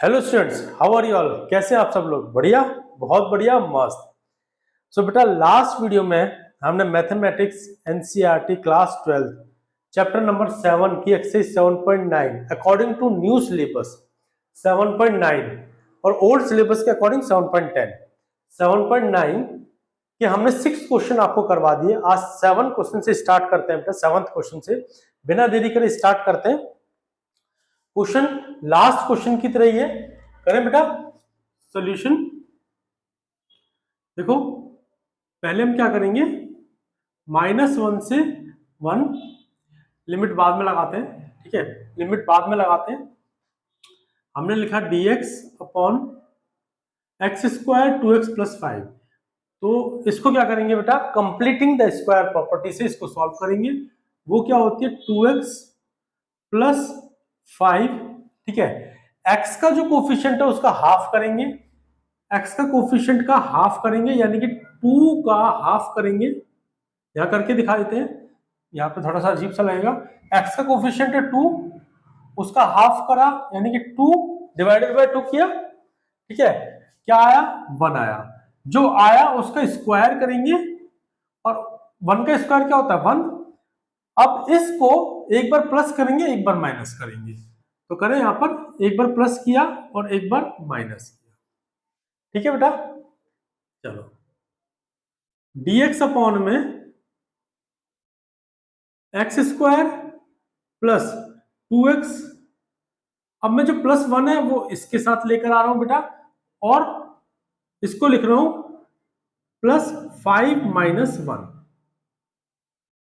Hello students, how are you all? कैसे हैं आप सब लोग? बढ़िया, बहुत बढ़िया, मस्त। सो बेटा, लास्ट वीडियो में हमने mathematics NCERT class 12 chapter number 7 की exercise 7.9 according to new syllabus 7.9 और ओल्ड सिलेबस के अकॉर्डिंग 7.10 7.9 के हमने 6 क्वेश्चन आपको करवा दिए। आज 7 क्वेश्चन से स्टार्ट करते हैं बेटा। 7th क्वेश्चन से बिना देरी करे स्टार्ट करते हैं। क्वेश्चन लास्ट क्वेश्चन की तरह ही है। करें बेटा सॉल्यूशन। देखो, पहले हम क्या करेंगे, -1 से 1 लिमिट बाद में लगाते हैं। ठीक है, लिमिट बाद में लगाते हैं। हमने लिखा dx upon x square 2x plus 5। तो इसको क्या करेंगे बेटा, कंप्लीटिंग द स्क्वायर प्रॉपर्टी से इसको सॉल्व करेंगे। वो क्या होती है, 2x प्लस 5। ठीक है, x का जो कोफिशिएंट है उसका हाफ करेंगे। x का कोफिशिएंट का हाफ करेंगे यानी कि 2 का हाफ करेंगे। यहां करके दिखा देते हैं, यहाँ पे थोड़ा सा अजीब सा लगेगा। x का कोफिशिएंट है 2, उसका हाफ करा यानी कि 2 डिवाइडेड बाय 2 किया। ठीक है, क्या आया, 1 आया। जो आया उसका स्क्वायर करेंगे और 1 का स्क्वायर क्या होता है, 1। अब इसको एक बार प्लस करेंगे, एक बार माइनस करेंगे। तो करें, यहां पर एक बार प्लस किया और एक बार माइनस किया। ठीक है बेटा, चलो dx अपॉन में एक्स स्क्वायर प्लस 2x। अब मैं जो +1 है वो इसके साथ लेकर आ रहा हूं बेटा, और इसको लिख रहा हूं +5 माइनस 1।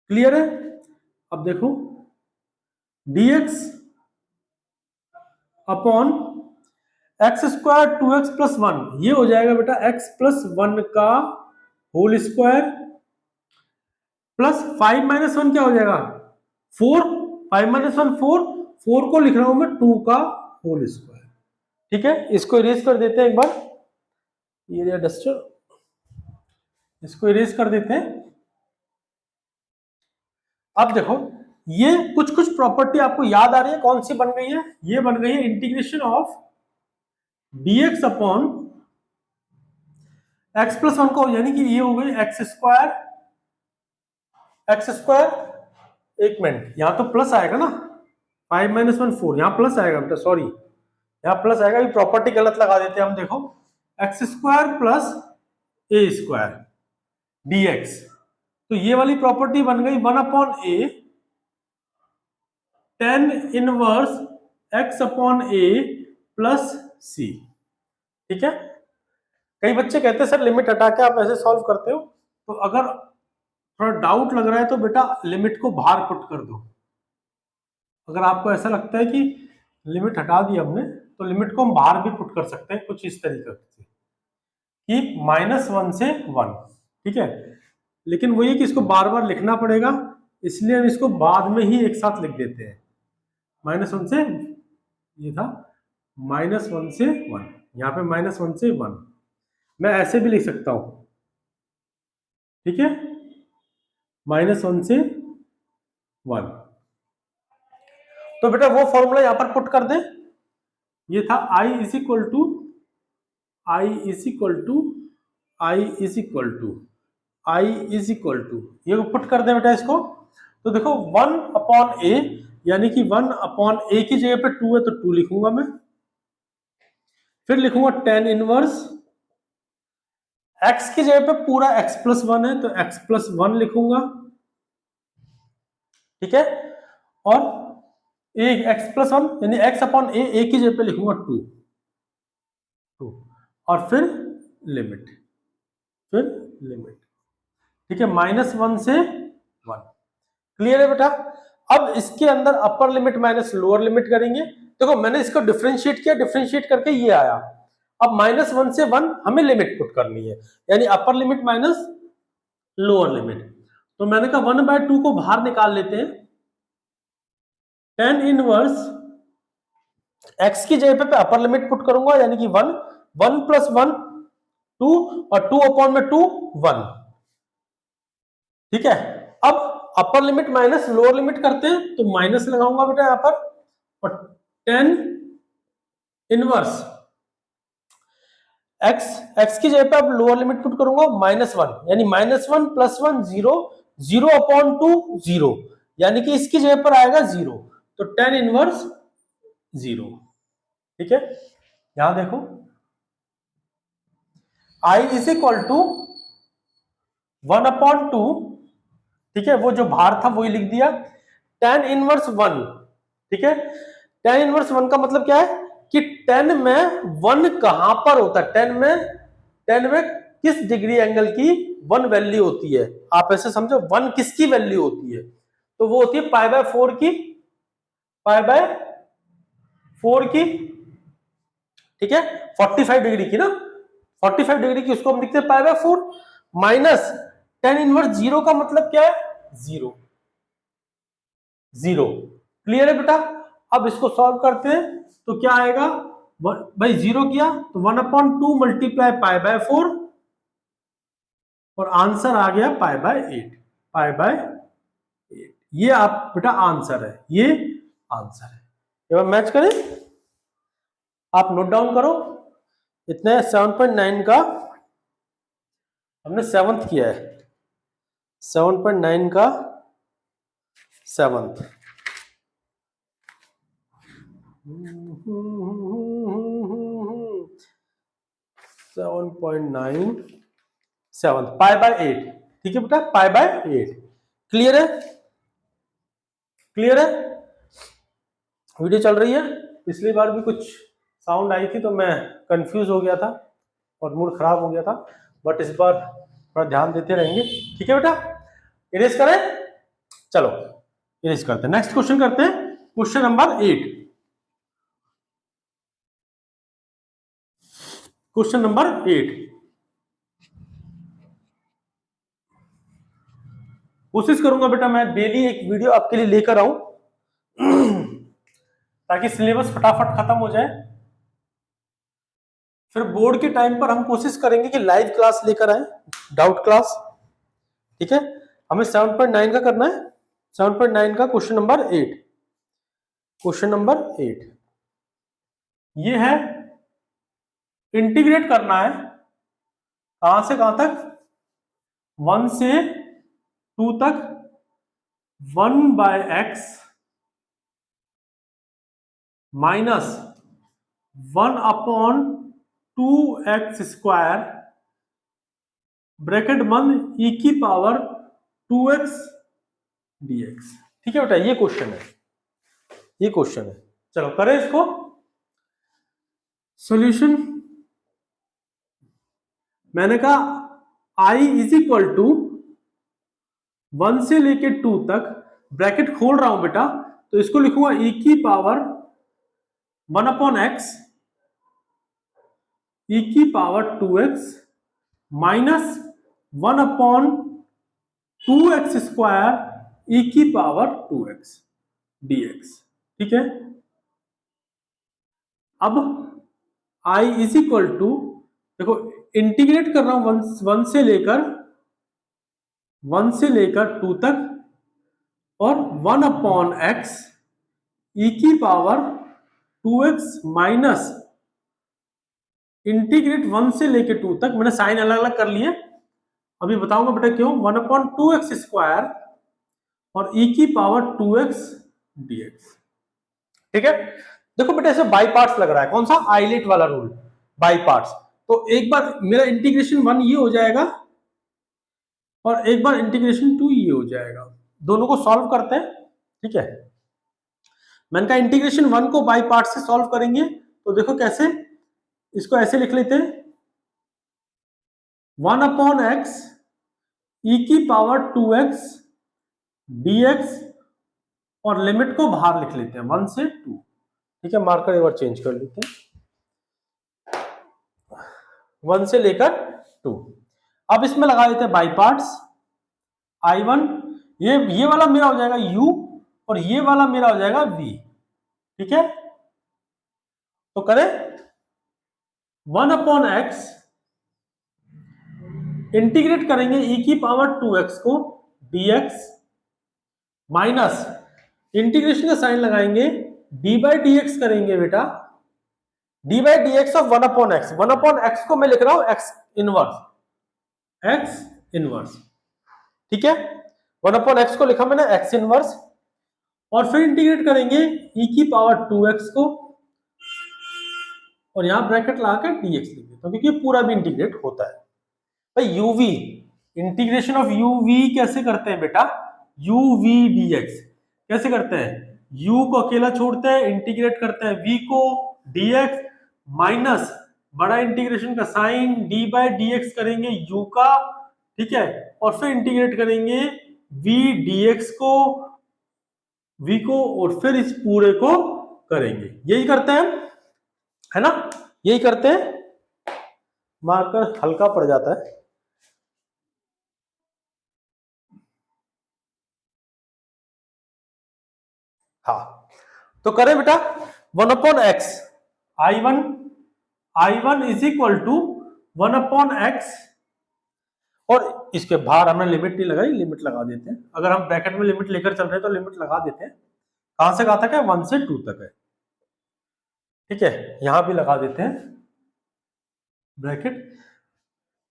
क्लियर है? अब देखो, dx upon x square 2x plus 1, ये हो जाएगा बेटा x प्लस 1 का होल स्क्वायर प्लस 5 माइनस 1 क्या हो जाएगा, 4। 5 माइनस 1 4, 4 को लिख रहा हूं मैं 2 का होल स्क्वायर। ठीक है, इसको इरेज कर देते हैं एक बार, ये डस्टर, इसको इरेज कर देते हैं। अब देखो, ये कुछ कुछ प्रॉपर्टी आपको याद आ रही है, कौन सी बन गई है, ये बन गई है integration of dx upon x plus 1 को, यानी कि ये हो गई एक्स स्क्वायर। एक मिनट, यहां तो प्लस आएगा ना, 5 माइनस 1 4, यहां प्लस आएगा बेटा, सॉरी यहां प्लस आएगा, ये प्रॉपर्टी गलत लगा देते हैं हम। देखो, एक्स स्क्वायर प्लस ए स्क्वायर dx, तो ये वाली प्रॉपर्टी बन गई 1 अपॉन ए tan इनवर्स x अपॉन ए प्लस सी। ठीक है, कई बच्चे कहते हैं सर लिमिट हटा के आप ऐसे सॉल्व करते हो, तो अगर थोड़ा डाउट लग रहा है तो बेटा लिमिट को बाहर पुट कर दो। अगर आपको ऐसा लगता है कि लिमिट हटा दी हमने, तो लिमिट को हम बाहर भी पुट कर सकते हैं कुछ इस तरीके से कि -1 से 1। ठीक है, लेकिन वो ये कि इसको बार बार लिखना पड़ेगा, इसलिए हम इसको बाद में ही एक साथ लिख देते हैं। -1 से, ये था -1 से 1, यहाँ पे -1 से 1 मैं ऐसे भी लिख सकता हूं। ठीक है, -1 से 1। तो बेटा वो फॉर्मूला यहां पर पुट कर दे, ये था I is equal to I is equal to I is equal to I is equal to, ये पुट कर दे बेटा इसको। तो देखो 1 अपॉन ए, यानी कि 1 अपॉन ए की जगह पे 2 है तो 2 लिखूंगा मैं। फिर लिखूंगा tan इनवर्स, x की जगह पे पूरा x प्लस 1 है तो x प्लस 1 लिखूंगा। ठीक है, और ए x प्लस 1 यानी x अपॉन ए की जगह पे लिखूंगा 2 और फिर लिमिट, ठीक है, -1 से 1। क्लियर है बेटा? अब इसके अंदर अपर लिमिट माइनस लोअर लिमिट करेंगे। देखो मैंने इसको डिफरेंशिएट किया, डिफरेंशिएट करके ये आया। अब -1 से 1 हमें लिमिट पुट करनी है, यानी अपर लिमिट माइनस लोअर लिमिट। तो मैंने कहा 1/2 को बाहर निकाल लेते हैं। tan इनवर्स x की जगह पे अपर लिमिट पुट करूंगा, यानी कि 1 1 प्लस 1 2 और 2 अपॉन में 2 1। ठीक है, अब अपर लिमिट माइनस लोअर लिमिट करते हैं, तो माइनस लगाऊंगा बेटा यहां पर, और tan इनवर्स एक्स की जगह पे अब लोअर लिमिट पुट करूंगा -1, यानी -1 + 1 0, 0/2 0, यानी कि इसकी जगह पर आएगा 0, तो tan इनवर्स 0। ठीक है, यहां देखो I इज इक्वल टू 1/2, ठीक है, वो जो भार था वही लिख दिया, tan इनवर्स 1। ठीक है, tan इनवर्स 1 का मतलब क्या है कि 10 में 1 कहां पर होता है, 10 में किस डिग्री एंगल की 1 वैल्यू होती है, आप ऐसे समझो 1 किसकी वैल्यू होती है, तो वो होती है π/4 की, π/4 की, ठीक है, 45 डिग्री की ना, 45 डिग्री की, उसको हम लिखते हैं π/4 माइनस tan इनवर्स 0 का मतलब क्या है, 0। क्लियर है बेटा। अब इसको सॉल्व करते हैं तो क्या आएगा, भाई 0 किया तो 1/2 मल्टीप्लाई π/4 और आंसर आ गया π/8। ये आप बेटा आंसर है, ये आंसर है। एक मैच करें, आप नोट डाउन करो, इतने 7.9 का हमने 7th किया है, 7.9 का 7th। 7.9 7 π/8, ठीक है बेटा, π/8। क्लियर है, क्लियर है, वीडियो चल रही है। पिछली बार भी कुछ साउंड आई थी तो मैं कंफ्यूज हो गया था और मूड खराब हो गया था, बट इस बार थोड़ा ध्यान देते रहेंगे। ठीक है बेटा, इरेज करें, चलो इरेज करते हैं, नेक्स्ट क्वेश्चन करते हैं, क्वेश्चन नंबर 8। क्वेश्चन नंबर 8, कोशिश करूंगा बेटा मैं डेली एक वीडियो आपके लिए लेकर आऊं ताकि सिलेबस फटाफट खत्म हो जाए। फिर बोर्ड के टाइम पर हम कोशिश करेंगे कि लाइव क्लास लेकर आए, डाउट क्लास। ठीक है, हमें 7.9 का करना है, 7.9 का क्वेश्चन नंबर 8। क्वेश्चन नंबर 8 ये है, इंटीग्रेट करना है, कहां से कहां तक, 1 से 2 तक, 1/x माइनस 1/2x² ब्रैकेट बंद e⁻²x dx। ठीक है बेटा, ये क्वेश्चन है, ये क्वेश्चन है। चलो करें इसको सॉल्यूशन। मैंने कहा I इज इक्वल टू 1 से लेके 2 तक, ब्रैकेट खोल रहा हूं बेटा, तो इसको लिखूंगा e⁻²x minus 1/2x² e⁻²x dx। ठीक है, अब I इज इक्वल टू, देखो इंटीग्रेट कर रहा हूं 1 से लेकर 2 तक, और 1/x e⁻²x माइनस इंटीग्रेट 1 से लेकर 2 तक, मैंने साइन अलग अलग कर लिए, अभी बताऊंगा बेटा क्यों, 1/2x² और e⁻²x dx। ठीक है, देखो बेटा ऐसे बाई पार्ट्स लग रहा है, कौन सा, आइलेट वाला रूल, बाई पार्ट्स। तो एक बार मेरा इंटीग्रेशन 1 ये हो जाएगा और एक बार इंटीग्रेशन 2 ये हो जाएगा, दोनों को सॉल्व करते हैं। ठीक है, मैंने कहा इंटीग्रेशन 1 को बाई पार्ट से सॉल्व करेंगे, तो देखो कैसे, इसको ऐसे लिख लेते हैं, 1/x e⁻²x dx, और लिमिट को बाहर लिख लेते हैं 1 से 2। ठीक है, मार्कर एक बार चेंज कर लेते हैं, 1 से लेकर 2। अब इसमें लगा देते हैं बाई पार्ट्स, I1 ये वाला मेरा हो जाएगा u और ये वाला मेरा हो जाएगा v। ठीक है, तो करें 1/x इंटीग्रेट करेंगे e⁻²x को dx माइनस इंटीग्रेशन का साइन लगाएंगे d/dx करेंगे बेटा D by d x of 1/x, 1/x को मैं लिख रहा हूं एक्स इनवर्स, ठीक है। 1/x को लिखा मैंने एक्स इनवर्स, और फिर इंटीग्रेट करेंगे e की पावर 2x को, और यहां ब्रैकेट लगाकर dx लिख देता हूं, क्योंकि पूरा भी इंटीग्रेट होता है। भाई uv, इंटीग्रेशन ऑफ uv कैसे करते हैं बेटा, uv dx कैसे करते हैं, u को अकेला छोड़ते हैं, इंटीग्रेट करते हैं v को, dx माइनस बड़ा इंटीग्रेशन का साइन d बाई dx करेंगे u का, ठीक है, और फिर इंटीग्रेट करेंगे v dx को, v को, और फिर इस पूरे को करेंगे। यही करते हैं, है ना, यही करते हैं। मार्कर हल्का पड़ जाता है। हाँ, तो करें बेटा 1/x, I1 is equal to 1/x, और इसके बाहर हमने लिमिट नहीं लगाई, लिमिट लगा देते हैं। अगर हम ब्रैकेट में लिमिट लेकर चल रहे हैं तो लिमिट लगा देते हैं। कहां से कहां तक है, 1 से 2 तक है, ठीक है, यहां भी लगा देते हैं ब्रैकेट।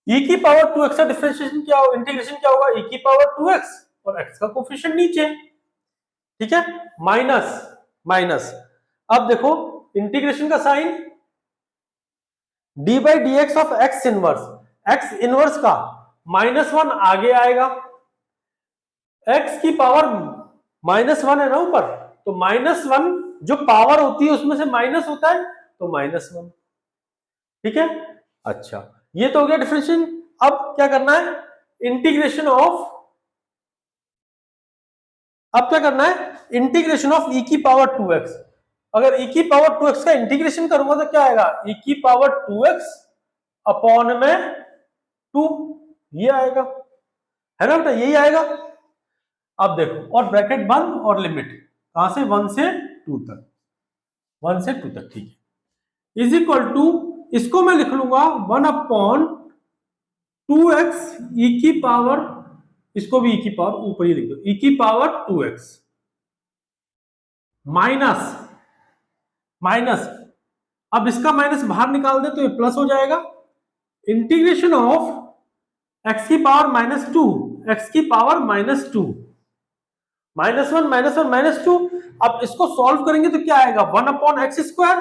e की पावर 2x का डिफरेंशिएशन क्या होगा, इंटीग्रेशन क्या होगा, e की पावर 2x और x का कोफिशिएंट नीचे, ठीक है, माइनस अब देखो इंटीग्रेशन का sine d by d x of x inverse का -1 आगे आएगा, x की पावर -1 है ना ऊपर, तो -1 जो पावर होती है उसमें से माइनस होता है, तो -1, ठीक है। अच्छा, ये तो हो गया डिफरेंशिएशन। अब क्या करना है, इंटीग्रेशन ऑफ, अब क्या करना है, इंटीग्रेशन ऑफ e की पावर 2x। अगर e की पावर 2x का इंटीग्रेशन करूंगा तो क्या आएगा, e की पावर 2x अपॉन में 2, ये आएगा, है ना बेटा, यही आएगा। अब देखो, और ब्रैकेट बंद और लिमिट कहां से, 1 से 2 तक, 1 से 2 तक, ठीक है, इज इक्वल टू, इसको मैं लिख लूंगा 1/2x e की पावर, इसको भी e की पावर ऊपर ही लिख दो, e की पावर 2x माइनस, अब इसका माइनस बाहर निकाल दे तो ये प्लस हो जाएगा, इंटीग्रेशन ऑफ x की पावर -2, x की पावर -2, -1 अब इसको सॉल्व करेंगे तो क्या आएगा, 1/x²,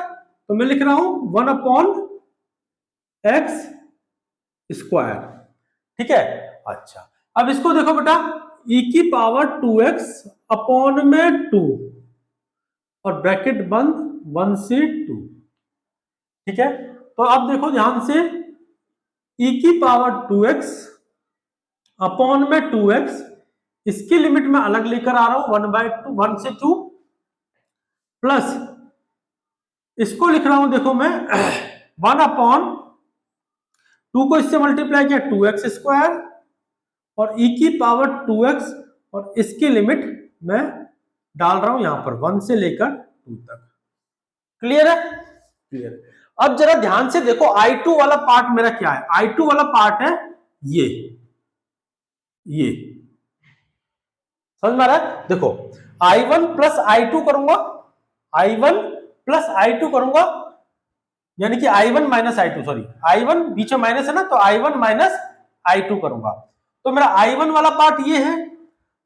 तो मैं लिख रहा हूं 1/x², ठीक है। अच्छा, अब इसको देखो बेटा, e की पावर 2x अपॉन में 2, और ब्रैकेट बंद 1 से 2, ठीक है। तो अब देखो ध्यान से, e की पावर 2x अपॉन में 2x, इसकी लिमिट में अलग लेकर आ रहा हूं 1/2, 1 से 2, प्लस इसको लिख रहा हूं, देखो मैं 1/2 को इससे मल्टीप्लाई किया 2x², और e की पावर 2x, और इसकी लिमिट मैं डाल रहा हूं यहां पर 1 से लेकर 2 तक। क्लियर है, क्लियर है। अब जरा ध्यान से देखो, I2 वाला पार्ट मेरा क्या है, I2 वाला पार्ट है ये समझ में आ रहा है। देखो I1 प्लस I2 करूंगा, I1 प्लस I2 करूंगा, यानी कि I1 minus I2, sorry I1 बीच में माइनस है ना, तो I1 माइनस I2 करूंगा, तो मेरा I1 वाला पार्ट ये है,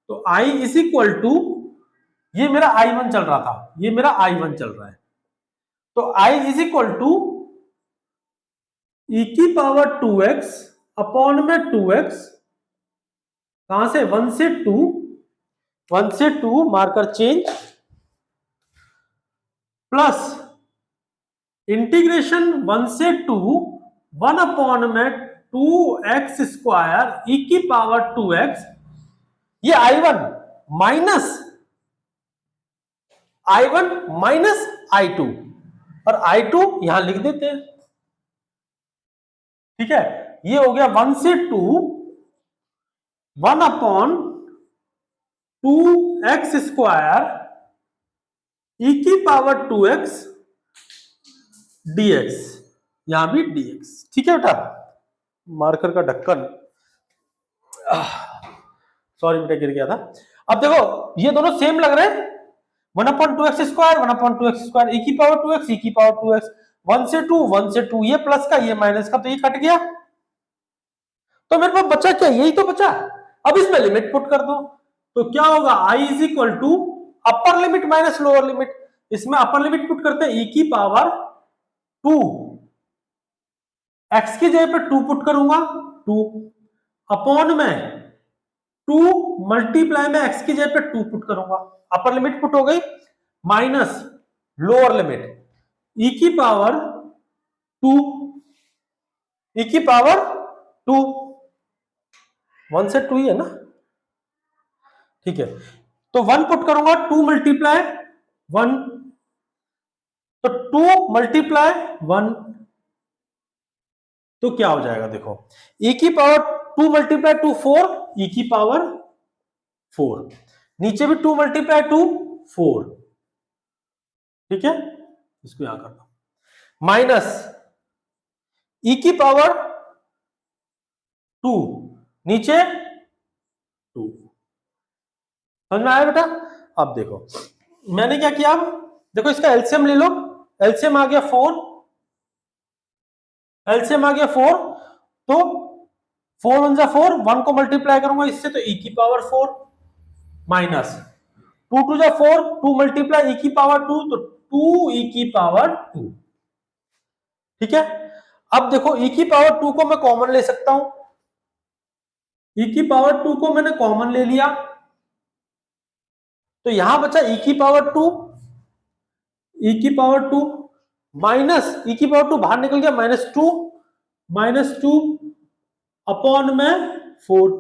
तो I इज इक्वल टू, ये मेरा I1 चल रहा था, ये मेरा I1 चल रहा है, तो I is equal to e की पावर 2x अपॉन में 2x, कहां से, 1 से 2, 1 से 2 मार्कर चेंज, प्लस इंटीग्रेशन 1 से 2, 1 अपॉन में 2x² e की पावर 2x, ये I1 माइनस I2, और I2 यहां लिख देते हैं, ठीक है। ये हो गया 1 से 2, 1 अपॉन 2x² e की पावर 2x dx, यहां भी dx, ठीक है बेटा। मार्कर का ढक्कन, सॉरी बेटा गिर गया था। अब देखो ये दोनों सेम लग रहे हैं, 1/2x², 1/2x² e की पावर 2x, e की पावर 2x, 1 से 2, 1 से 2, ये प्लस का ये माइनस का, तो ये कट गया, तो मेरे पास बचा क्या, यही तो बचा। अब इसमें लिमिट पुट कर दो, तो क्या होगा, i is equal to upper limit minus lower limit. इसमें अपर लिमिट पुट करते हैं e की पावर 2, x की जगह पे 2 पुट करूंगा, 2 अपॉन में 2 मल्टीप्लाई में x की जगह पे 2 पुट करूंगा, अपर लिमिट पुट हो गई, माइनस लोअर लिमिट e की पावर 2, e की पावर 2, 1 से 2 ही है ना, ठीक है। तो 1 पुट करूंगा, 2 मल्टीप्लाई 1, तो 2 मल्टीप्लाई 1, तो क्या हो जाएगा, देखो e की पावर 2 मल्टीप्लाई 2 4, e की पावर 4, नीचे भी 2 मल्टीप्लाई 2 4, ठीक है, इसको यहां कर दो, माइनस e की पावर 2, नीचे 2, समझ में आया बेटा। अब देखो मैंने क्या किया, देखो इसका एलसीएम ले लो, एलसीएम आ गया 4, एलसीएम आ गया 4, तो 4 1 जा 4, 1 को मल्टीप्लाई करूंगा इससे, तो e की पावर 4, माइनस 2 2 जा 4, 2 मल्टीप्लाई e की पावर 2, तो 2 e की पावर 2, ठीक है। अब देखो e की पावर 2 को मैं कॉमन ले सकता हूं, e की पावर 2 को मैंने कॉमन ले लिया, तो यहां बचा e की पावर 2, e की पावर 2 माइनस e की पावर 2 बाहर निकल गया, माइनस टू अपॉन में 4,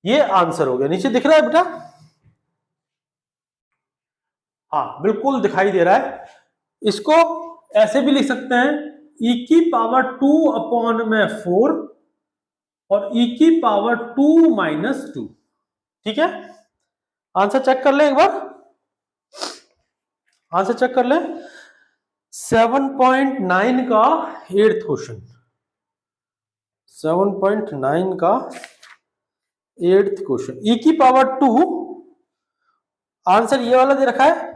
ये आंसर हो गया। नीचे दिख रहा है बेटा, हाँ बिल्कुल दिखाई दे रहा है। इसको ऐसे भी लिख सकते हैं, e की पावर 2 अपॉन में 4 और e की पावर 2 माइनस 2, ठीक है। आंसर चेक कर ले एक बार, आंसर चेक कर ले, 7.9 का 8th क्वेश्चन, 7.9 का 8th क्वेश्चन, e की पावर 2, आंसर ये वाला दे रखा है,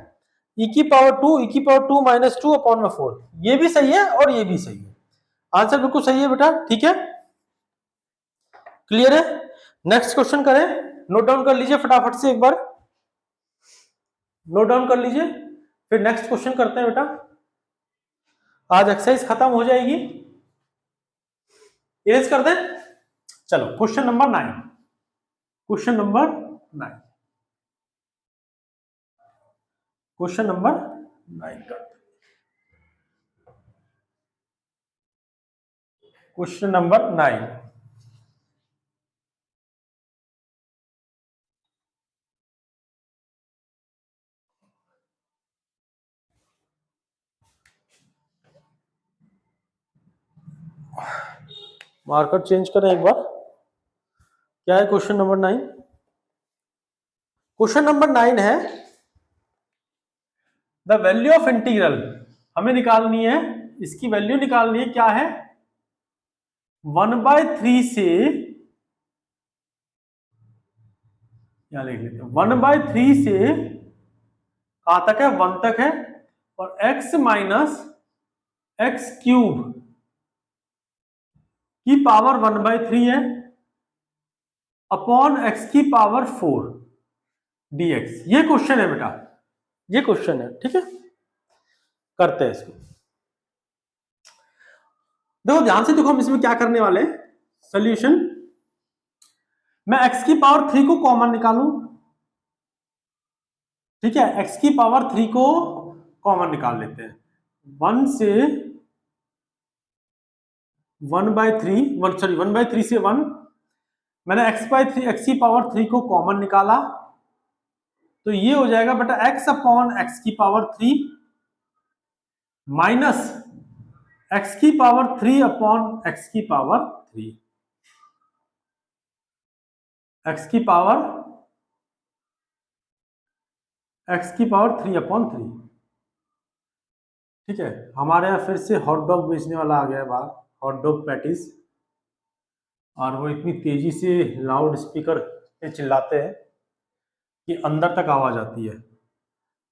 e की पावर 2, e की पावर 2 माइनस 2 अपॉन में 4, ये भी सही है और ये भी सही है, आंसर बिल्कुल सही है बेटा, ठीक है, क्लियर है। नेक्स्ट क्वेश्चन करें, नोट डाउन कर लीजिए फटाफट से एक बार, नोट डाउन कर लीजिए, फिर नेक्स्ट क्वेश्चन करते हैं बेटा, आज एक्सरसाइज खत्म हो जाएगी, इरेज कर दें। चलो question number 9, question number 9, question number 9 करते, क्वेश्चन नंबर 9, मार्कर चेंज करें एक बार, क्या है क्वेश्चन नंबर 9, क्वेश्चन नंबर 9 है, द वैल्यू ऑफ इंटीग्रल, हमें निकालनी है, इसकी वैल्यू निकालनी है, क्या है, 1/3 से, क्या लिख लेते हैं, 1/3 से कहां तक है, 1 तक है, और x माइनस एक्स क्यूब की पावर 1/3 है, अपॉन x की पावर 4 dx, ये क्वेश्चन है बेटा, ये क्वेश्चन है, ठीक है, करते हैं इसको। देखो ध्यान से देखो, हम इसमें क्या करने वाले हैं, सोल्यूशन, मैं x की पावर 3 को कॉमन निकालूं, ठीक है, x की पावर 3 को कॉमन निकाल लेते हैं, 1 से 1/3 से 1, मैंने x की पावर 3 को कॉमन निकाला, तो ये हो जाएगा बेटा x अपॉन x की पावर 3 माइनस x की पावर 3 अपॉन x की पावर 3, x की पावर 3 अपॉन 3, ठीक है। हमारे यहाँ फिर से हॉट डॉग बेचने वाला आ गया है बाहर, हॉट डॉग पैटीज, और वो इतनी तेजी से लाउड स्पीकर पे चिल्लाते हैं कि अंदर तक आवाज आती है,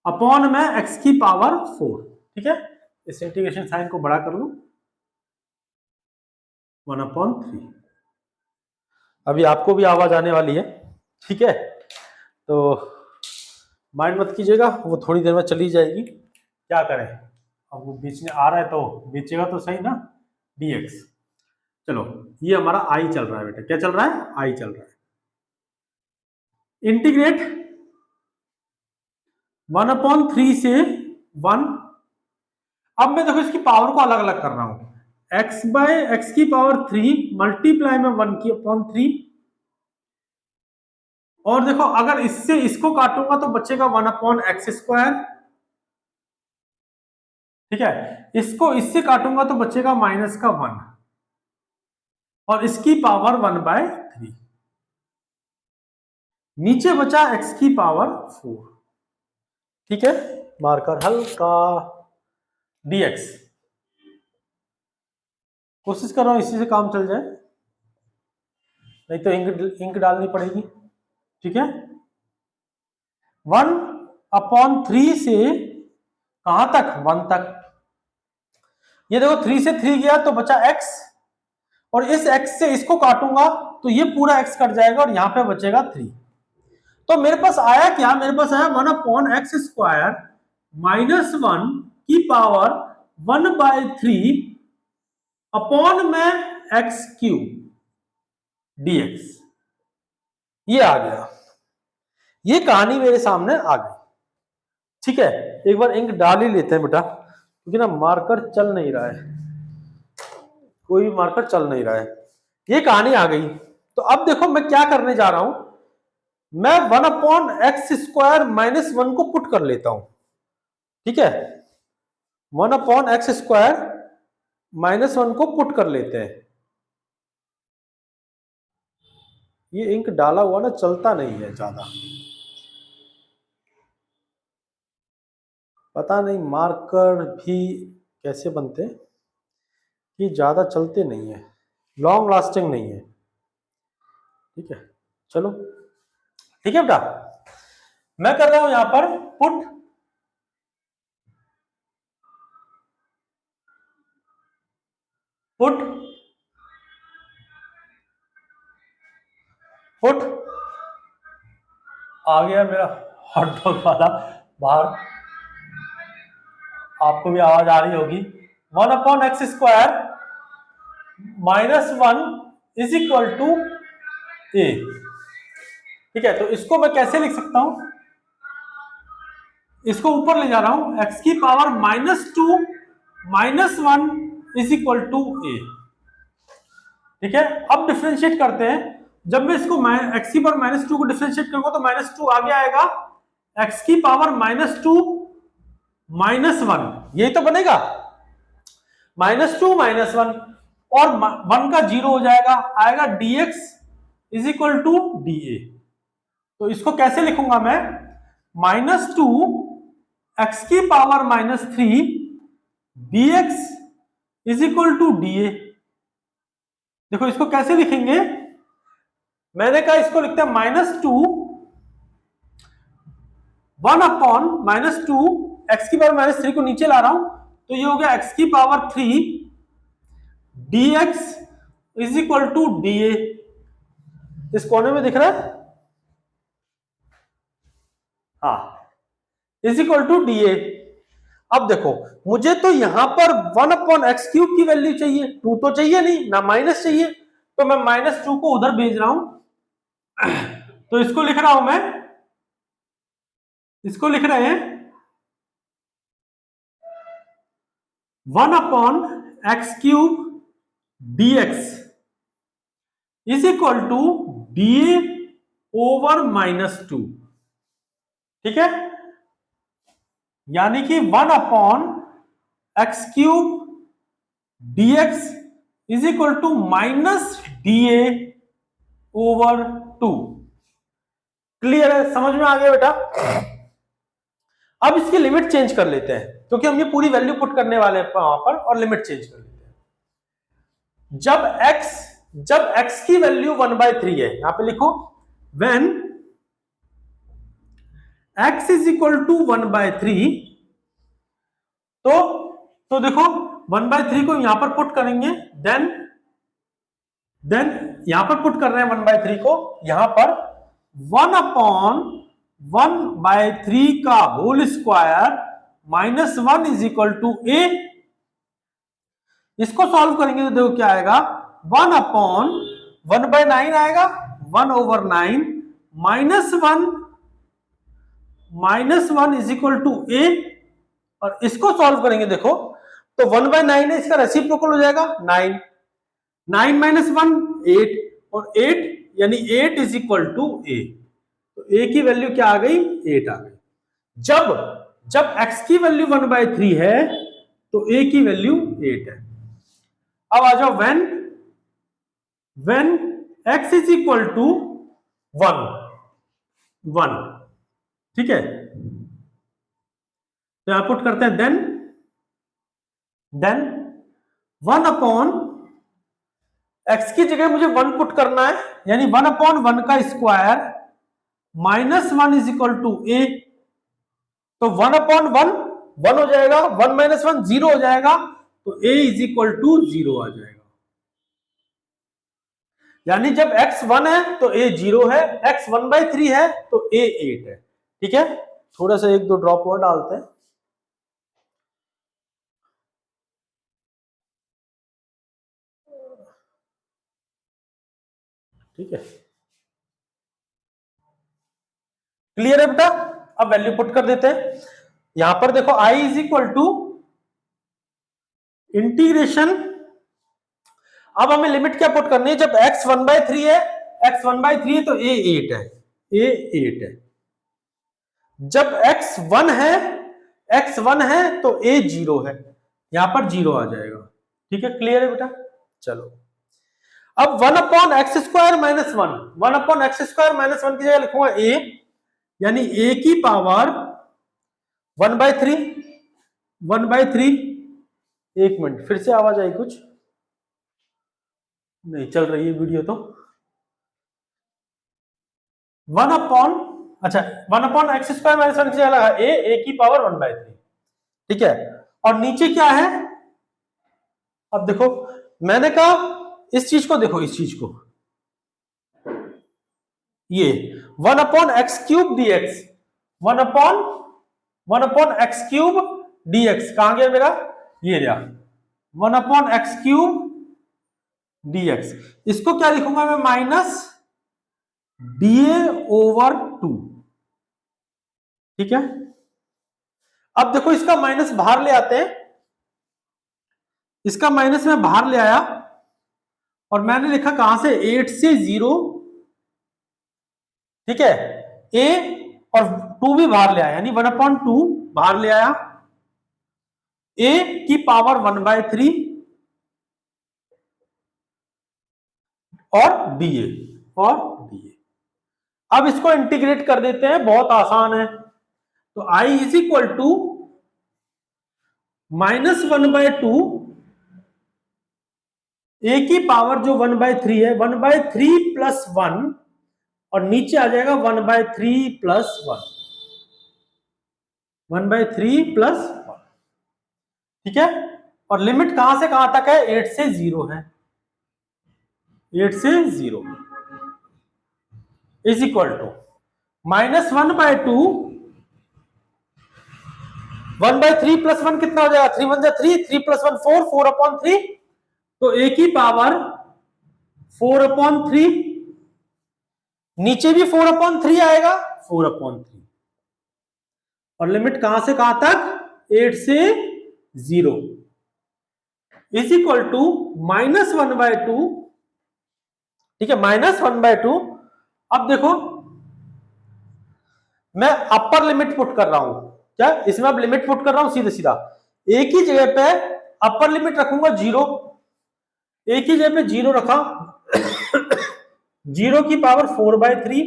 अपॉन में x की पावर 4, ठीक है, इस इंटीग्रेशन साइन को बड़ा कर लूं, 1/3। अभी आपको भी आवाज आने वाली है, ठीक है, तो माइंड मत कीजिएगा, वो थोड़ी देर में चली जाएगी। क्या करें, अब वो बीच में आ रहा है तो बीचेगा तो सही ना, dx। चलो ये हमारा आई चल रहा है बेटा, क्या चल रहा है, आई चल रहा है। इंटीग्रेट 1/3 से 1। अब मैं देखो इसकी पावर को अलग अलग कर रहा हूं, x की पावर 3 मल्टीप्लाई में 1/3। और देखो अगर इससे इसको काटूंगा तो बचेगा 1/x²। ठीक है, इसको इससे काटूंगा तो बचेगा -1 और इसकी पावर 1/3। नीचे बचा x की पावर 4। ठीक है, मार्कर हल्का dx। कोशिश कर रहा हूं इसी से काम चल जाए, नहीं तो इंक डालनी पड़ेगी। ठीक है, 1/3 से कहां तक, 1 तक। ये देखो 3 से 3 गया तो बचा x, और इस x से इसको काटूंगा तो ये पूरा x कट जाएगा और यहां पे बचेगा 3। तो मेरे पास आया क्या, मेरे पास आया 1/x² -1 की पावर 1/3 अपॉन में x³ dx। ये आ गया, ये कहानी मेरे सामने आ गई। ठीक है, एक बार इंक डाल ही लेते हैं बेटा, क्योंकि ना मार्कर चल नहीं रहा है, कोई भी मार्कर चल नहीं रहा है। ये कहानी आ गई। तो अब देखो मैं क्या करने जा रहा हूं, मैं 1/x² -1 को पुट कर लेता हूं। ठीक है, 1/x² -1 को पुट कर लेते हैं। ये इंक डाला हुआ ना चलता नहीं है ज्यादा, पता नहीं मार्कर भी कैसे बनते हैं कि ज्यादा चलते नहीं है, लॉन्ग लास्टिंग नहीं है। ठीक है, चलो ठीक है बेटा, मैं कर रहा हूं यहां पर पुट पुट पुट आ गया मेरा हॉट डॉग वाला बाहर, आपको भी आवाज आ रही होगी। 1/x² -1 is equal to a। ठीक है, तो इसको मैं कैसे लिख सकता हूं, इसको ऊपर ले जा रहा हूं, x की power -2 -1 is equal to a। ठीक है, अब डिफरेंशिएट करते हैं। जब मैं इसको x की पावर -2 को डिफरेंशिएट करूंगा तो -2 आगे आएगा, x की पावर -2 -1, यही तो बनेगा, -2 -1 और 1 का 0 हो जाएगा, आएगा dx is equal to da। तो इसको कैसे लिखूंगा मैं, -2 x की power -3 dx is equal to da। देखो इसको कैसे लिखेंगे, मैंने कहा इसको लिखते हैं -2 1/-2 x की पावर -3 को नीचे ला रहा हूं तो ये हो गया x की power 3 dx is equal to da। इस कोने में दिख रहा है, हाँ, इज इक्वल टू da। अब देखो मुझे तो यहां पर 1/x³ की वैल्यू चाहिए, 2 तो चाहिए नहीं ना, माइनस चाहिए, तो मैं -2 को उधर भेज रहा हूं। तो इसको लिख रहा हूं मैं, इसको लिख रहे हैं 1/x³ dx is equal to da over -2। ठीक है, यानी कि 1/x³ dx is equal to -da over 2। Clear है, समझ में आ गया बेटा। अब इसकी लिमिट चेंज कर लेते हैं, क्योंकि हम ये पूरी वैल्यू पुट करने वाले हैं वहां पर, और लिमिट चेंज कर लेते हैं। जब x की वैल्यू 1/3 है, यहां पे लिखो when x is equal to 1/3, तो तो देखो 1/3 को यहां पर पुट करेंगे, देन यहां पर पुट कर रहे हैं 1/3 को, यहां पर 1/1/3 का whole square -1 is equal to A. इसको सॉल्व करेंगे तो देखो क्या आएगा, 1/1/9 आएगा, 1/9 -1 इज इक्वल टू ए। और इसको सॉल्व करेंगे देखो तो 1/9 है, इसका रेसिप्रोकल हो जाएगा 9, 9 - 1 8, और 8 यानी 8 इज इक्वल टू ए। तो ए की वैल्यू क्या आ गई, 8 आ गई। जब x की वैल्यू 1/3 है तो a की वैल्यू 8 है। अब आ जाओ when x is equal to 1, ठीक है, तो यहां पुट करते हैं देन 1/, x की जगह मुझे 1 पुट करना है, यानी 1/1 का स्क्वायर -1 इज इक्वल टू ए। तो 1/1 1 हो जाएगा, 1 - 1 0 हो जाएगा, तो a इज इक्वल टू 0 आ जाएगा। यानी जब x 1 है तो a 0 है, x 1/3 है तो a 8 है। ठीक है, थोड़ा सा 1-2 ड्रॉप और डालते हैं। ठीक है, क्लियर है बेटा। अब वैल्यू पुट कर देते हैं, यहां पर देखो i is equal to integration. अब हमें लिमिट क्या पुट करनी है, जब x 1/3 है, x 1/3 है तो a 8 है, a 8 है। जब x 1 है तो a 0 है, यहां पर 0 आ जाएगा। ठीक है, क्लियर है बेटा। चलो अब 1/x² - 1, 1/x² - 1 की जगह लिखूंगा a, यानी a की पावर 1/3। एक मिनट, फिर से आवाज आई कुछ, नहीं चल रही है वीडियो तो। 1/x² - 1 की जगह लगा a की पावर 1/3। ठीक है, और नीचे क्या है, अब देखो मैंने कहा इस चीज को देखो, इस चीज को, ये 1/x³ dx, 1/x³ dx कहां गया मेरा, ये रहा 1/x³ dx। इसको क्या लिखूंगा मैं, -dA/2। ठीक है, अब देखो इसका माइनस बाहर ले आते हैं, इसका माइनस में बाहर ले आया और मैंने लिखा कहां से, 8 से 0। ठीक है, a और 2 भी बाहर ले आया, यानी 1/2 बाहर ले आया, a की पावर 1/3 और dA। अब इसको इंटीग्रेट कर देते हैं, बहुत आसान है। तो i is equal to -1/2, a की पावर जो 1/3 है, 1/3 + 1, और नीचे आ जाएगा 1/3 + 1, 1/3 + 1। ठीक है, और लिमिट कहां से कहां तक है, 8 से 0 है, 8 से 0 इज इक्वल टू -1/2, 1/3 + 1 कितना हो जाएगा, 3 × 1 = 3, 3 + 1 4, 4/3। तो a की पावर 4/3, नीचे भी 4/3 आएगा, 4/3, और लिमिट कहां से कहां तक, 8 से 0 इज इक्वल टू -1/2। ठीक है, -1/2। अब देखो मैं अपर लिमिट पुट कर रहा हूं, क्या इसमें अब लिमिट पुट कर रहा हूं, सीधे सीधा एक ही जगह पे अपर लिमिट रखूंगा 0, एक ही जगह पे 0 रखा, 0 की पावर 4/3।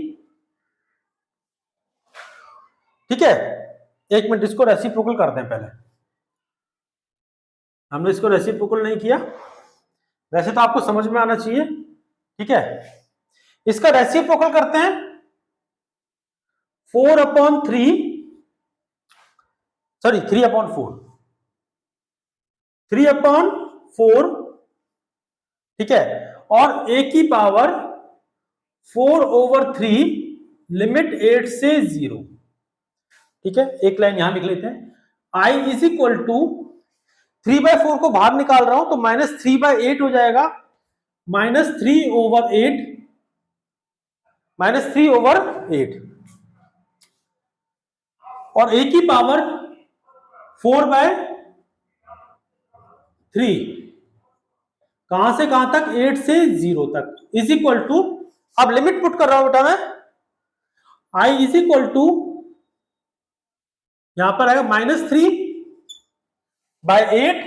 ठीक है, एक मिनट, इसको रेसिप्रोकल करते हैं पहले, हमने इसको रेसिप्रोकल नहीं किया, वैसे तो आपको समझ में आना चाहिए। ठीक है, इसका रेसिप्रोकल करते हैं, 4/3, सॉरी 3/4, 3/4, ठीक है, और a की पावर 4/3 लिमिट 8 से 0, ठीक है। एक लाइन यहां लिख लेते हैं, i इज इक्वल टू 3/4 को बाहर निकाल रहा हूं तो -3/8 हो जाएगा, -3/8, -3/8, और a की पावर 4/3, कहां से कहां तक, 8 से 0 तक, इज इक्वल टू, अब लिमिट पुट कर रहा हूं बेटा मैं, i इज इक्वल टू, यहां पर आएगा -3/8,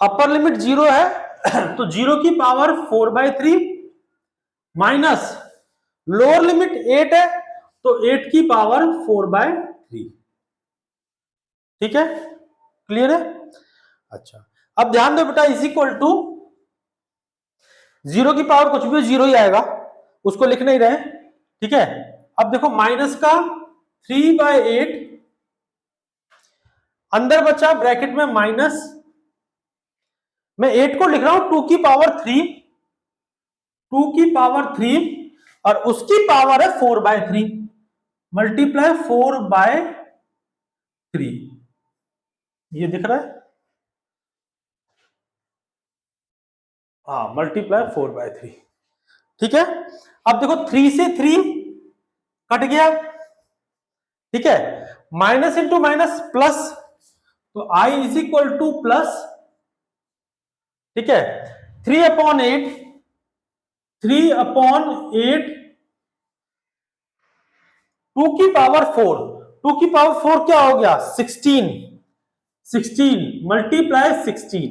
अपर लिमिट 0 है तो 0 की पावर 4/3 माइनस लोअर लिमिट 8 है तो 8 की पावर 4/3, ठीक है, क्लियर है। अच्छा, अब ध्यान दो बेटा, इज इक्वल टू 0 की पावर कुछ भी 0 ही आएगा, उसको लिख नहीं रहे, ठीक है। अब देखो माइनस का 3/8, अंदर बचा ब्रैकेट में माइनस, मैं 8 को लिख रहा हूं 2 की पावर 3, 2 की पावर 3, और उसकी पावर है 4/3, मल्टीप्लाई 4/3, ये दिख रहा है, हाँ, मल्टीप्लाई 4/3, ठीक है। अब देखो 3 से 3 कट गया, ठीक है, माइनस इंटू माइनस प्लस, तो i is equal two plus, ठीक है, 3/8, 3/8, 2 की पावर 4, 2 की पावर 4 क्या हो गया, 16, 16 मल्टीप्लाई 16,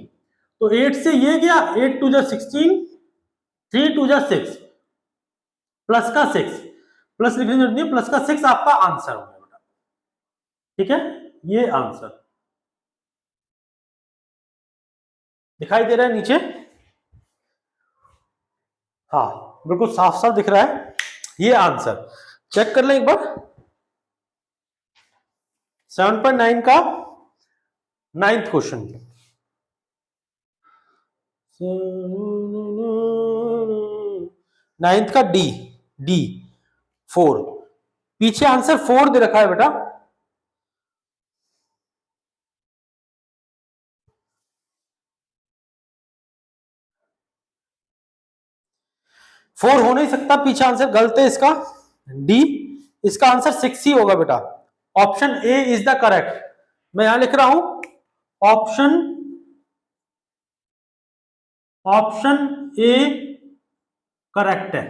तो 8 से ये गया, 8 टू जा 16, 3 टू जा 6, प्लस का 6, प्लस लिखने की जरूरत नहीं, प्लस का 6 आपका आंसर हो गया, ठीक है, ये आंसर दिखाई दे रहा है नीचे, हाँ, बिल्कुल साफ साफ दिख रहा है, ये आंसर चेक कर लें एक बार। 7.9 का 9th क्वेश्चन, नाइन्थ का डी, डी 4, पीछे आंसर 4 दे रखा है बेटा, फोर हो नहीं सकता, पीछे आंसर गलत है इसका, डी, इसका आंसर 6 ही होगा बेटा, option A is the correct, मैं यहां लिख रहा हूं ऑप्शन, ऑप्शन ए करेक्ट है,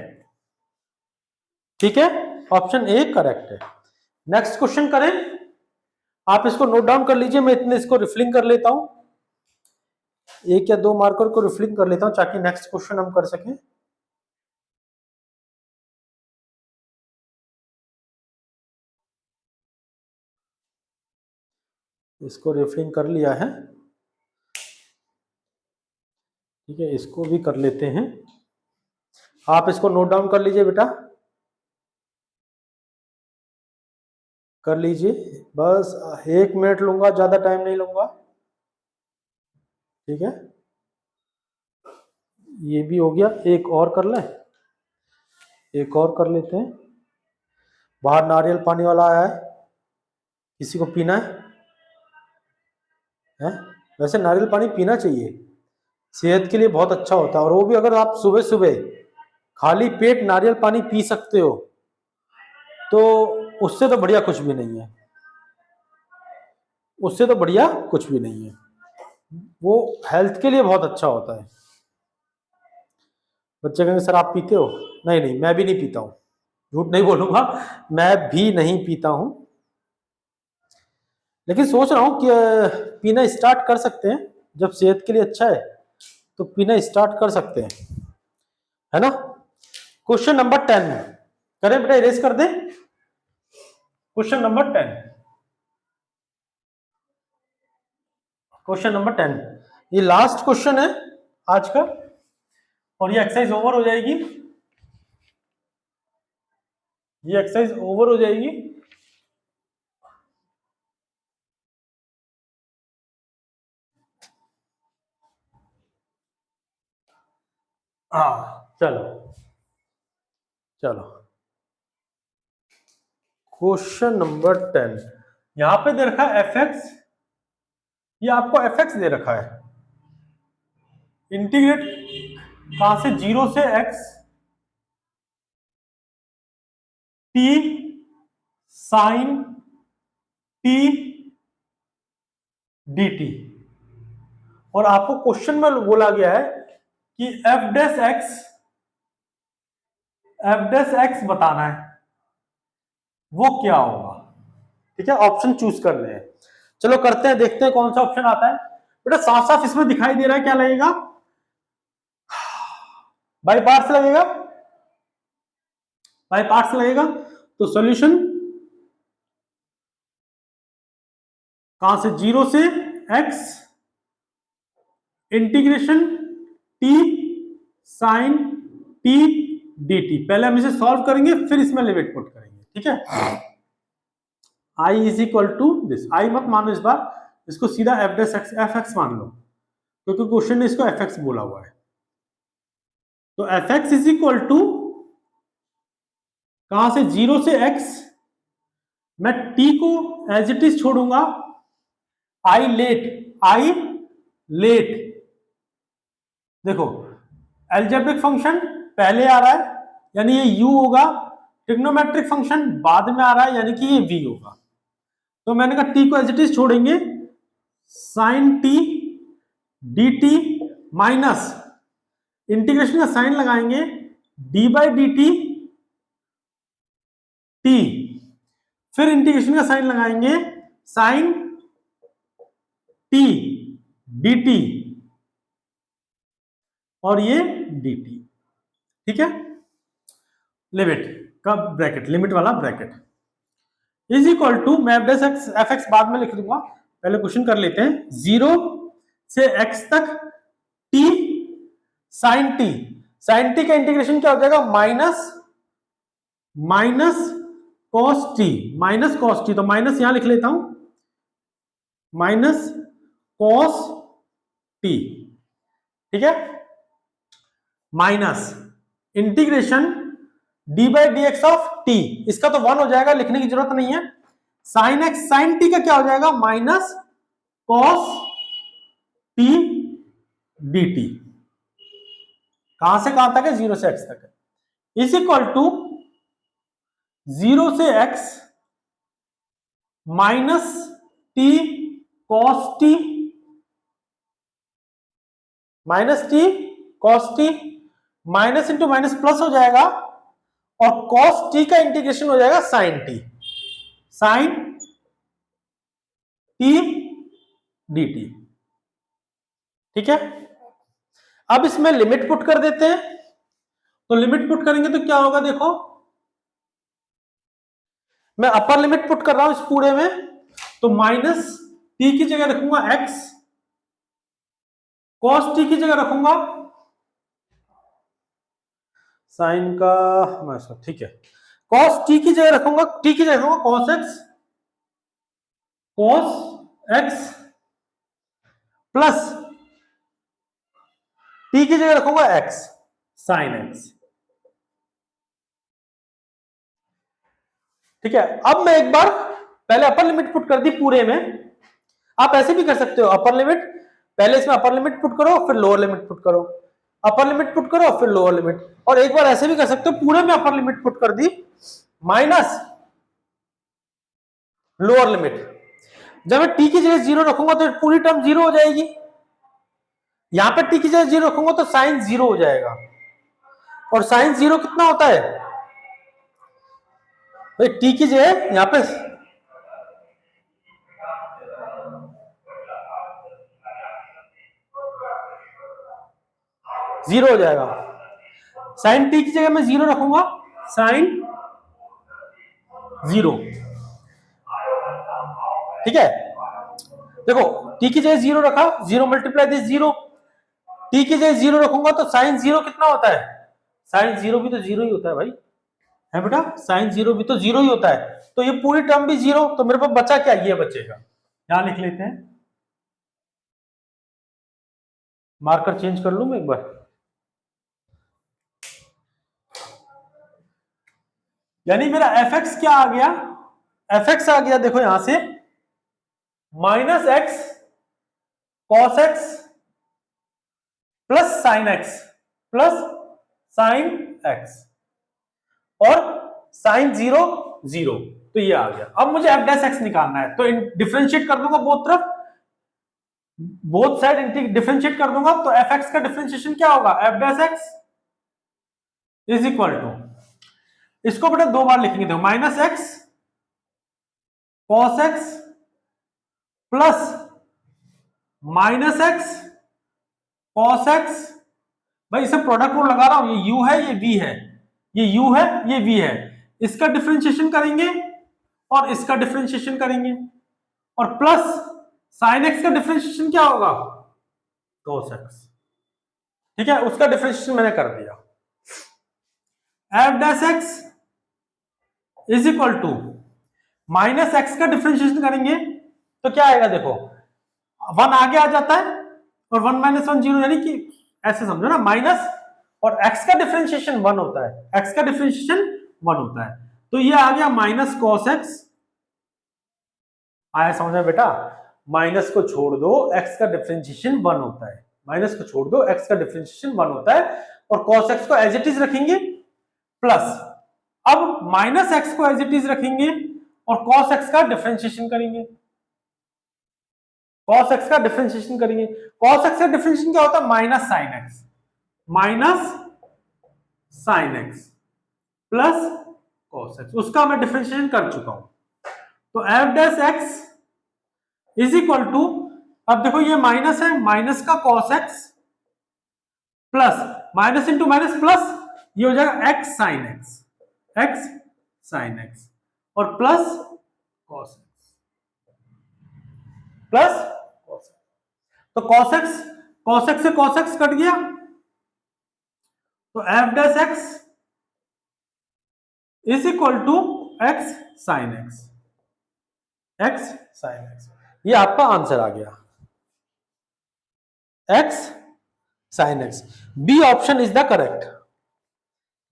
ठीक है, ऑप्शन ए करेक्ट है। नेक्स्ट क्वेश्चन करें, आप इसको नोट डाउन कर लीजिए, मैं इतने इसको रिफिलिंग कर लेता हूं, 1 या 2 मार्कर को रिफिलिंग कर लेता हूं ताकि नेक्स्ट क्वेश्चन हम कर सकें। इसको रिफिलिंग कर लिया है, ठीक है, इसको भी कर लेते हैं, आप इसको नोट डाउन कर लीजिए बेटा, कर लीजिए, बस 1 मिनट लूंगा, ज्यादा टाइम नहीं लूंगा, ठीक है, ये भी हो गया, एक और कर लें, एक और कर लेते हैं, बाहर नारियल पानी वाला आया है, किसी को पीना है? वैसे नारियल पानी पीना चाहिए, सेहत के लिए बहुत अच्छा होता है, और वो भी अगर आप सुबह सुबह खाली पेट नारियल पानी पी सकते हो तो उससे तो बढ़िया कुछ भी नहीं है, उससे तो बढ़िया कुछ भी नहीं है, वो हेल्थ के लिए बहुत अच्छा होता है। बच्चे कहेंगे सर आप पीते हो, नहीं नहीं, मैं भी नहीं पीता हूँ, झूठ नहीं बोलूंगा, मैं भी नहीं पीता हूँ, लेकिन सोच रहा हूँ कि पीना स्टार्ट कर सकते हैं, जब सेहत के लिए अच्छा है तो पीना स्टार्ट कर सकते हैं, है ना। क्वेश्चन नंबर 10 करें बेटा, इरेज कर दें, क्वेश्चन नंबर 10, क्वेश्चन नंबर 10, ये लास्ट क्वेश्चन है आज का, और ये एक्सरसाइज ओवर हो जाएगी, ये एक्सरसाइज ओवर हो जाएगी। हाँ चलो चलो, क्वेश्चन नंबर 10। यहां पे दे रखा है एफ एक्स, ये आपको एफ एक्स दे रखा है, इंटीग्रेट कहां से, 0 से x t sine t d t, और आपको क्वेश्चन में बोला गया है कि एफ डैश एक्स बताना है, वो क्या होगा। ठीक है, ऑप्शन चूज करने हैं। चलो करते हैं, देखते हैं कौन सा ऑप्शन आता है। बेटा साफ साफ इसमें दिखाई दे रहा है, क्या लगेगा, बाई पार्ट्स लगेगा, बाई पार्ट्स लगेगा। तो सॉल्यूशन कहां से, 0 से x integration t sine t dt। पहले हम इसे सॉल्व करेंगे, फिर इसमें लिमिट पुट करेंगे। ठीक है, i is equal to this, i मत मानो इस बार, इसको सीधा एफ एक्स मान लो, क्योंकि क्वेश्चन ने इसको एफ एक्स बोला हुआ है। तो f x is equal to कहां से, 0 से x, मैं t को एज इट इज छोड़ूंगा, आई लेट, देखो एल्जेब्रिक फंक्शन पहले आ रहा है, यानी ये u होगा, ट्रिग्नोमेट्रिक फंक्शन बाद में आ रहा है, यानी कि ये v होगा। तो मैंने कहा t को एज इट इज छोड़ेंगे, sine t dt minus integration का साइन लगाएंगे, d बाई डी टी, फिर इंटीग्रेशन का साइन लगाएंगे, साइन टी dt, और ये dt। ठीक है, लिमिट का ब्रैकेट, लिमिट वाला ब्रैकेट इज इक्वल टू, मैं एफ एक्स बाद में लिख दूंगा, पहले क्वेश्चन कर लेते हैं। 0 से x तक t साइन टी का इंटीग्रेशन क्या हो जाएगा, माइनस कॉस टी, तो माइनस यहां लिख लेता हूं, माइनस कॉस टी। ठीक है, minus integration D by d x of T, इसका तो 1 हो जाएगा, लिखने की जरूरत नहीं है। साइन एक्स साइन टी का क्या हो जाएगा, minus cos T d T, कहां से कहां तक है, 0 से x तक है, इज इक्वल टू 0 से x minus T cos T, minus into minus plus हो जाएगा, और कॉस टी का इंटीग्रेशन हो जाएगा साइन टी dt। ठीक है, अब इसमें लिमिट पुट कर देते हैं। तो लिमिट पुट करेंगे तो क्या होगा, देखो मैं अपर लिमिट पुट कर रहा हूं इस पूरे में, तो माइनस टी की जगह रखूंगा x, कॉस टी की जगह रखूंगा साइन का, ठीक है, कॉस टी की जगह रखूंगा, टी की जगह रखूंगा कॉस एक्स प्लस टी की जगह रखूंगा x साइन एक्स। ठीक है, अब मैं एक बार पहले अपर लिमिट पुट कर दी पूरे में, आप ऐसे भी कर सकते हो, अपर लिमिट पहले इसमें अपर लिमिट पुट करो, फिर लोअर लिमिट पुट करो, अपर लिमिट पुट करो, फिर लोअर लिमिट, और एक बार ऐसे भी कर सकते हो, पूरे में अपर लिमिट पुट कर दी माइनस लोअर लिमिट। जब मैं टी की जगह 0 रखूंगा तो पूरी टर्म 0 हो जाएगी, यहां पर टी की जगह 0 रखूंगा तो साइन 0 हो जाएगा, और साइन 0 कितना होता है भाई, टी की जगह यहां पे 0 हो जाएगा, साइन टी की जगह मैं 0 रखूंगा, साइन 0। ठीक है, देखो टी की जगह 0 रखा, 0 मल्टीप्लाई दिस 0, टी की जगह 0 रखूंगा तो साइन 0 कितना होता है, साइन 0 भी तो 0 ही होता है भाई, है बेटा, साइन 0 भी तो 0 ही होता है, तो ये पूरी टर्म भी 0, तो मेरे पास बचा क्या, ये बचेगा, यहां लिख लेते हैं, मार्कर चेंज कर लूं मैं एक बार, यानी मेरा एफ एक्स क्या आ गया, एफ एक्स आ गया देखो यहां से minus x cos x plus sine x plus sine X और साइन जीरो जीरो, तो ये आ गया। अब मुझे एफ डैश एक्स निकालना है, तो डिफरेंशिएट कर दूंगा बोथ तरफ, बोथ साइड डिफरेंशिएट कर दूंगा, तो एफ एक्स का डिफरेंशिएशन क्या होगा, f dash x is equal to, इसको बेटा दो बार लिखेंगे, देखो minus x cos x plus minus x cos x, भाई इसे प्रोडक्ट को लगा रहा हूं, ये u है ये v है, ये u है ये v है, इसका डिफरेंशिएशन करेंगे और इसका डिफरेंशिएशन करेंगे और प्लस साइन एक्स का डिफरेंशिएशन क्या होगा, cos x, ठीक है, उसका डिफरेंशिएशन मैंने कर दिया। F dash x is equal to minus x का डिफरेंशिएशन करेंगे तो क्या आएगा, देखो वन आगे आ जाता है और वन माइनस वन जीरो, यानी कि ऐसे समझो ना, माइनस और x का डिफरेंशिएशन वन होता है, x का डिफरेंशिएशन वन होता है, तो ये आ गया माइनस कॉस एक्स, आया समझ में बेटा, माइनस को छोड़ दो x का डिफरेंशिएशन वन होता है, माइनस को छोड़ दो x का डिफरेंशिएशन वन होता है और cos x को एज इट इज रखेंगे प्लस, अब माइनस x को एज इट इज रखेंगे और cos x का डिफरेंशिएशन करेंगे, cos x का डिफरेंशिएशन करेंगे, cos x का डिफरेंशिएशन क्या होता है, minus sine x, minus sine x plus cos x, उसका मैं डिफरेंशिएशन कर चुका हूं, तो F dash x is equal to, अब देखो ये माइनस है, माइनस का cos x plus minus into minus plus, ये हो जाएगा x sine X, x sine X और plus cos x plus cos x, तो cos x से cos x कट गया, तो F dash x is equal to x sine X, x sine X, ये आपका आंसर आ गया, x sine X, B option is the correct,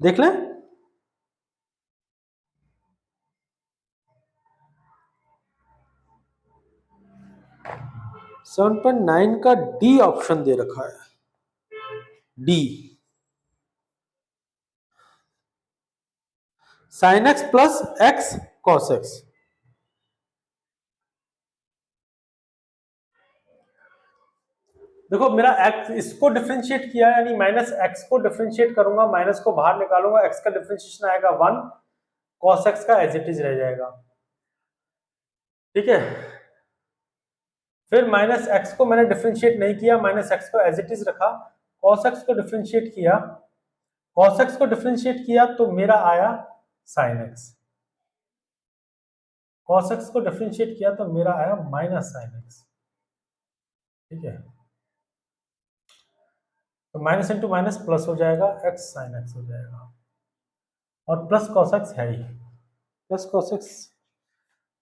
देख लें। 7.9 का डी ऑप्शन दे रखा है, D sine x plus X cos X, देखो मेरा x इसको डिफरेंशिएट किया, यानी माइनस एक्स को डिफरेंशिएट करूंगा, माइनस को बाहर निकालूंगा, x का डिफरेंशिएशन आएगा वन, cos x का एज इट इज रह जाएगा, ठीक है। फिर माइनस एक्स को मैंने डिफरेंशिएट नहीं किया, माइनस एक्स को एज इट इज रखा, cos x को डिफरेंशिएट किया, cos x को डिफरेंशिएट किया तो मेरा आया sin x, cos x को डिफरेंशिएट किया तो मेरा आया माइनस sin x, ठीक है, तो माइनस इंटू माइनस प्लस हो जाएगा, x sin x हो जाएगा और प्लस cos x है ही, plus cos x,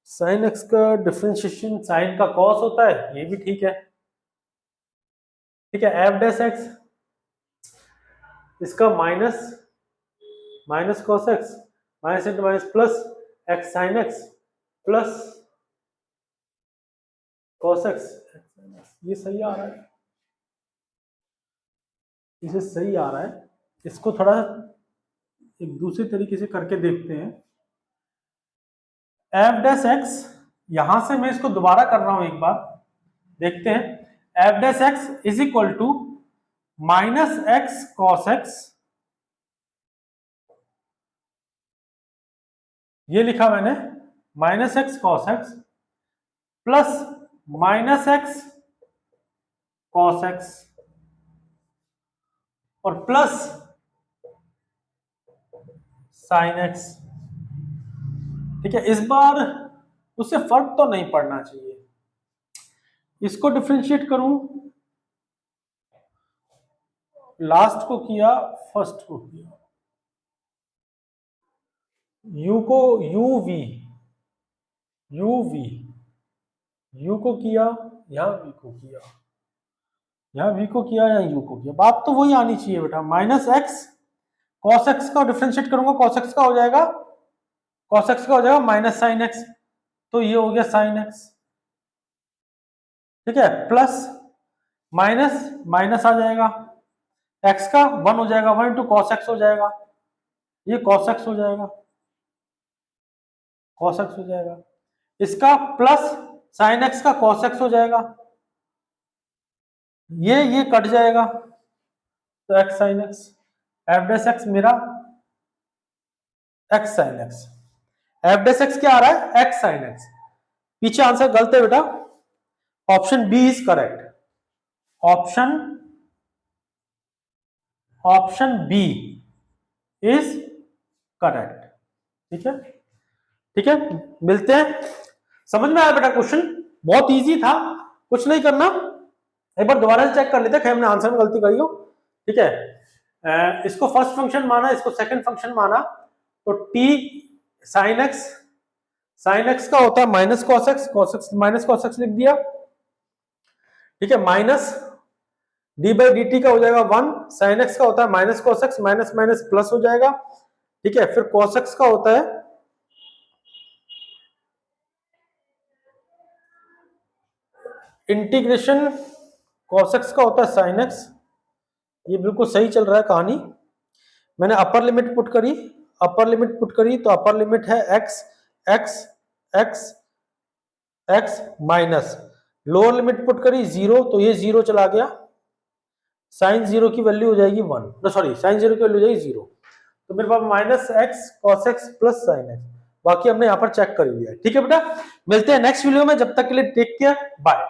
sin x का डिफरेंशिएशन sin का cos होता है, ये भी ठीक है, ठीक है। एफ डैश एक्स इसका minus minus cos x minus into minus plus x sin x plus cos x, ये सही आ रहा है, इसे सही आ रहा है, इसको थोड़ा एक दूसरे तरीके से करके देखते हैं। एफ डैश एक्स, यहां से मैं इसको दोबारा कर रहा हूं एक बार, देखते हैं, f dash x is equal to minus x cos x, ये लिखा मैंने minus x cos x plus minus x cos x और प्लस साइन एक्स, ठीक है। इस बार उससे फर्क तो नहीं पड़ना चाहिए, इसको डिफरेंशिएट करूं, लास्ट को किया फर्स्ट को किया, u को u v, u v, u को किया, यहां v को किया, यहां v को किया, यहां u को किया, बात तो वही आनी चाहिए बेटा, माइनस एक्स कॉस एक्स का डिफरेंशिएट करूंगा, cos x का हो जाएगा cos x का हो जाएगा माइनस साइन एक्स, तो ये हो गया साइन एक्स, ठीक है, प्लस माइनस माइनस आ जाएगा, x का 1 हो जाएगा, 1 इंटू कॉस एक्स हो जाएगा, ये cos x हो जाएगा, cos x हो जाएगा, इसका प्लस साइन एक्स का cos x हो जाएगा, ये कट जाएगा, तो x sine x, f dash x मेरा x sine x, f dash x क्या आ रहा है, x साइन एक्स, पीछे आंसर गलत है बेटा, option B is correct, option B is correct, ठीक है, ठीक है, मिलते हैं। समझ में आया बेटा क्वेश्चन, बहुत इजी था, कुछ नहीं करना, एक बार दोबारा से चेक कर लेते हैं हमने आंसर में गलती करी हो, ठीक है। इसको फर्स्ट फंक्शन माना, इसको सेकंड फंक्शन माना, तो टी साइन एक्स का होता है minus cos x minus cos x लिख दिया, ठीक है, minus D by d T का हो जाएगा 1, साइन एक्स का होता है minus cos x, minus minus plus हो जाएगा, ठीक है, फिर कॉस एक्स का होता है इंटीग्रेशन, कॉस एक्स का होता है साइन एक्स, ये बिल्कुल सही चल रहा है कहानी, मैंने अपर लिमिट पुट करी, तो अपर लिमिट है x x x x minus, lower limit put करी 0, तो ये 0 चला गया, साइन 0 की वैल्यू हो जाएगी 1, सॉरी साइन 0 की वैल्यू हो जाएगी 0, तो मेरे पास minus x cos x plus sine X, बाकी हमने यहाँ पर चेक कर लिया है, ठीक है बेटा, मिलते हैं नेक्स्ट वीडियो में, जब तक के लिए टेक केयर, बाय।